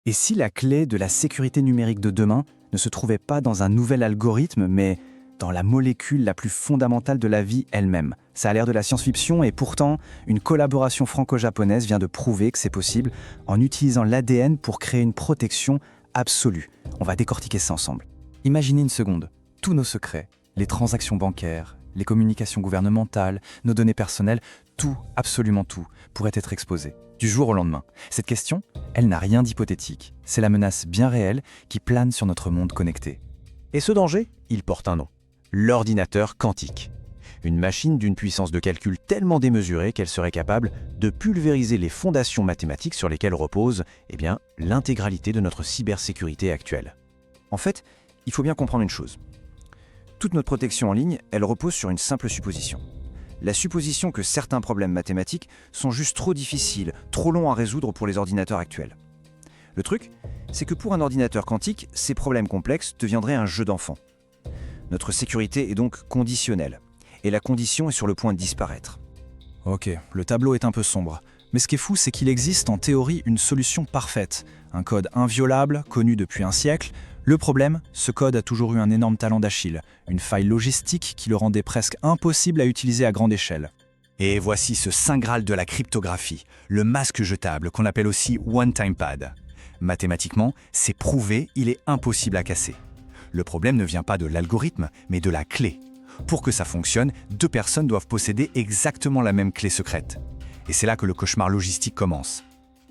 Et si la clé de la sécurité numérique de demain ne se trouvait pas dans un nouvel algorithme, mais dans la molécule la plus fondamentale de la vie elle-même? Ça a l'air de la science-fiction et pourtant, une collaboration franco-japonaise vient de prouver que c'est possible en utilisant l'ADN pour créer une protection absolue. On va décortiquer ça ensemble. Imaginez une seconde, tous nos secrets, les transactions bancaires, les communications gouvernementales, nos données personnelles, tout, absolument tout, pourrait être exposé, du jour au lendemain. Cette question, elle n'a rien d'hypothétique. C'est la menace bien réelle qui plane sur notre monde connecté. Et ce danger, il porte un nom. L'ordinateur quantique. Une machine d'une puissance de calcul tellement démesurée qu'elle serait capable de pulvériser les fondations mathématiques sur lesquelles repose l'intégralité de notre cybersécurité actuelle. En fait, il faut bien comprendre une chose. Toute notre protection en ligne, elle repose sur une simple supposition. La supposition que certains problèmes mathématiques sont juste trop difficiles, trop longs à résoudre pour les ordinateurs actuels. Le truc, c'est que pour un ordinateur quantique, ces problèmes complexes deviendraient un jeu d'enfant. Notre sécurité est donc conditionnelle, et la condition est sur le point de disparaître. Ok, le tableau est un peu sombre, mais ce qui est fou, c'est qu'il existe en théorie une solution parfaite, un code inviolable, connu depuis un siècle. Le problème, ce code a toujours eu un énorme talent d'Achille, une faille logistique qui le rendait presque impossible à utiliser à grande échelle. Et voici ce saint graal de la cryptographie, le masque jetable qu'on appelle aussi one-time pad. Mathématiquement, c'est prouvé, il est impossible à casser. Le problème ne vient pas de l'algorithme, mais de la clé. Pour que ça fonctionne, deux personnes doivent posséder exactement la même clé secrète. Et c'est là que le cauchemar logistique commence.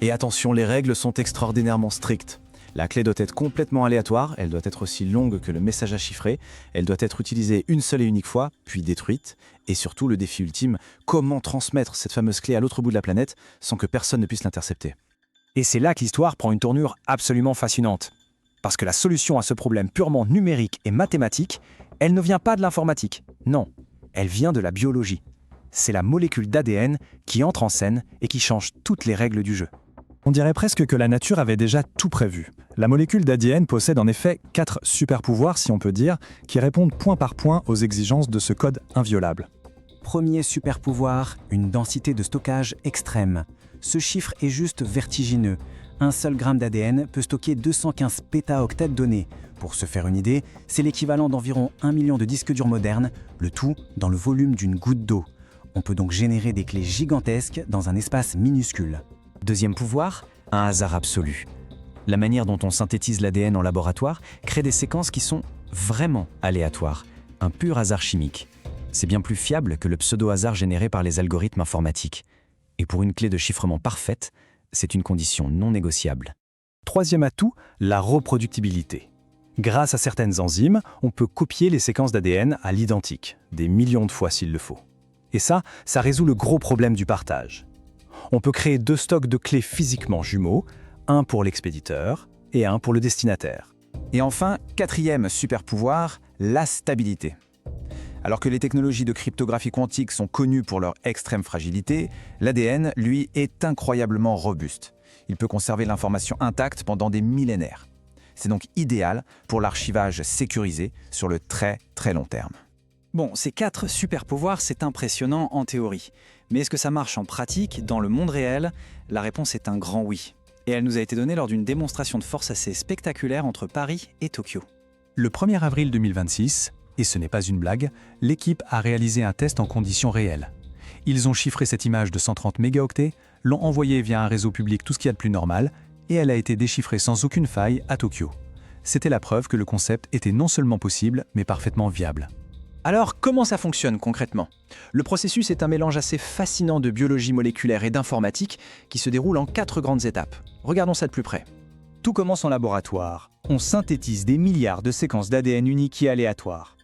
Et attention, les règles sont extraordinairement strictes. La clé doit être complètement aléatoire, elle doit être aussi longue que le message à chiffrer, elle doit être utilisée une seule et unique fois, puis détruite. Et surtout, le défi ultime, comment transmettre cette fameuse clé à l'autre bout de la planète sans que personne ne puisse l'intercepter. Et c'est là que l'histoire prend une tournure absolument fascinante. Parce que la solution à ce problème purement numérique et mathématique, elle ne vient pas de l'informatique. Non, elle vient de la biologie. C'est la molécule d'ADN qui entre en scène et qui change toutes les règles du jeu. On dirait presque que la nature avait déjà tout prévu. La molécule d'ADN possède en effet 4 super-pouvoirs, si on peut dire, qui répondent point par point aux exigences de ce code inviolable. Premier super-pouvoir, une densité de stockage extrême. Ce chiffre est juste vertigineux. Un seul gramme d'ADN peut stocker 215 pétaoctets de données. Pour se faire une idée, c'est l'équivalent d'environ 1 million de disques durs modernes, le tout dans le volume d'une goutte d'eau. On peut donc générer des clés gigantesques dans un espace minuscule. Deuxième pouvoir, un hasard absolu. La manière dont on synthétise l'ADN en laboratoire crée des séquences qui sont vraiment aléatoires, un pur hasard chimique. C'est bien plus fiable que le pseudo-hasard généré par les algorithmes informatiques. Et pour une clé de chiffrement parfaite, c'est une condition non négociable. Troisième atout, la reproductibilité. Grâce à certaines enzymes, on peut copier les séquences d'ADN à l'identique, des millions de fois s'il le faut. Et ça résout le gros problème du partage. On peut créer 2 stocks de clés physiquement jumeaux, un pour l'expéditeur et un pour le destinataire. Et enfin, 4e super pouvoir, la stabilité. Alors que les technologies de cryptographie quantique sont connues pour leur extrême fragilité, l'ADN, lui, est incroyablement robuste. Il peut conserver l'information intacte pendant des millénaires. C'est donc idéal pour l'archivage sécurisé sur le très très long terme. Bon, ces 4 super pouvoirs, c'est impressionnant en théorie. Mais est-ce que ça marche en pratique, dans le monde réel? La réponse est un grand oui. Et elle nous a été donnée lors d'une démonstration de force assez spectaculaire entre Paris et Tokyo. Le 1er avril 2026, et ce n'est pas une blague, l'équipe a réalisé un test en conditions réelles. Ils ont chiffré cette image de 130 mégaoctets, l'ont envoyée via un réseau public tout ce qu'il y a de plus normal, et elle a été déchiffrée sans aucune faille à Tokyo. C'était la preuve que le concept était non seulement possible, mais parfaitement viable. Alors, comment ça fonctionne concrètement? Le processus est un mélange assez fascinant de biologie moléculaire et d'informatique qui se déroule en 4 grandes étapes. Regardons ça de plus près. Tout commence en laboratoire. On synthétise des milliards de séquences d'ADN uniques et aléatoires.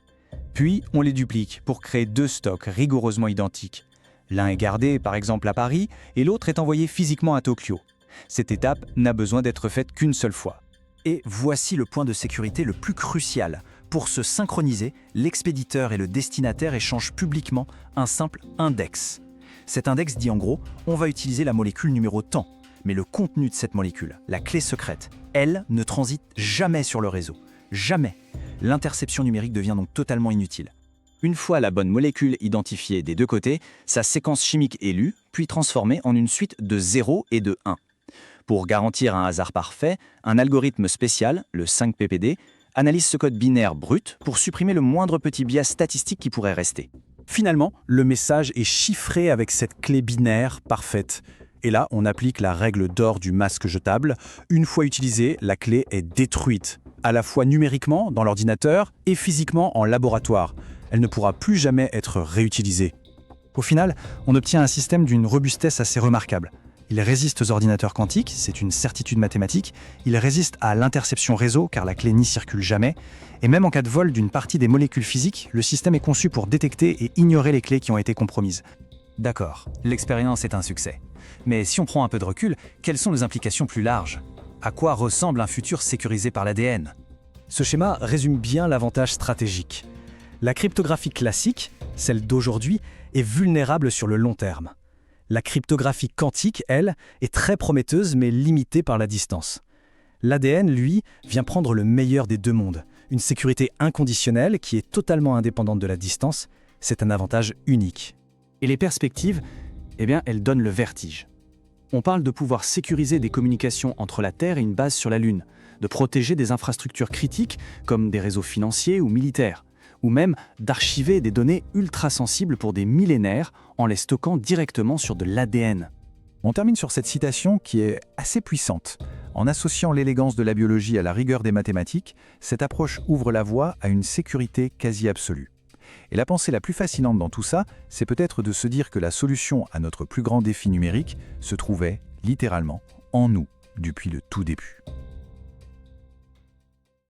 Puis, on les duplique pour créer 2 stocks rigoureusement identiques. L'un est gardé, par exemple, à Paris, et l'autre est envoyé physiquement à Tokyo. Cette étape n'a besoin d'être faite qu'une seule fois. Et voici le point de sécurité le plus crucial. Pour se synchroniser, l'expéditeur et le destinataire échangent publiquement un simple index. Cet index dit en gros, on va utiliser la molécule numéro tant, mais le contenu de cette molécule, la clé secrète, elle ne transite jamais sur le réseau. Jamais. L'interception numérique devient donc totalement inutile. Une fois la bonne molécule identifiée des deux côtés, sa séquence chimique est lue, puis transformée en une suite de 0 et de 1. Pour garantir un hasard parfait, un algorithme spécial, le 5PPD, analyse ce code binaire brut pour supprimer le moindre petit biais statistique qui pourrait rester. Finalement, le message est chiffré avec cette clé binaire parfaite. Et là, on applique la règle d'or du masque jetable. Une fois utilisée, la clé est détruite, à la fois numériquement dans l'ordinateur et physiquement en laboratoire. Elle ne pourra plus jamais être réutilisée. Au final, on obtient un système d'une robustesse assez remarquable. Il résiste aux ordinateurs quantiques, c'est une certitude mathématique. Il résiste à l'interception réseau, car la clé n'y circule jamais. Et même en cas de vol d'une partie des molécules physiques, le système est conçu pour détecter et ignorer les clés qui ont été compromises. D'accord, l'expérience est un succès. Mais si on prend un peu de recul, quelles sont les implications plus larges? À quoi ressemble un futur sécurisé par l'ADN? Ce schéma résume bien l'avantage stratégique. La cryptographie classique, celle d'aujourd'hui, est vulnérable sur le long terme. La cryptographie quantique, elle, est très prometteuse mais limitée par la distance. L'ADN, lui, vient prendre le meilleur des deux mondes. Une sécurité inconditionnelle qui est totalement indépendante de la distance, c'est un avantage unique. Et les perspectives, elles donnent le vertige. On parle de pouvoir sécuriser des communications entre la Terre et une base sur la Lune, de protéger des infrastructures critiques comme des réseaux financiers ou militaires, ou même d'archiver des données ultra sensibles pour des millénaires en les stockant directement sur de l'ADN. On termine sur cette citation qui est assez puissante. En associant l'élégance de la biologie à la rigueur des mathématiques, cette approche ouvre la voie à une sécurité quasi absolue. Et la pensée la plus fascinante dans tout ça, c'est peut-être de se dire que la solution à notre plus grand défi numérique se trouvait littéralement en nous depuis le tout début.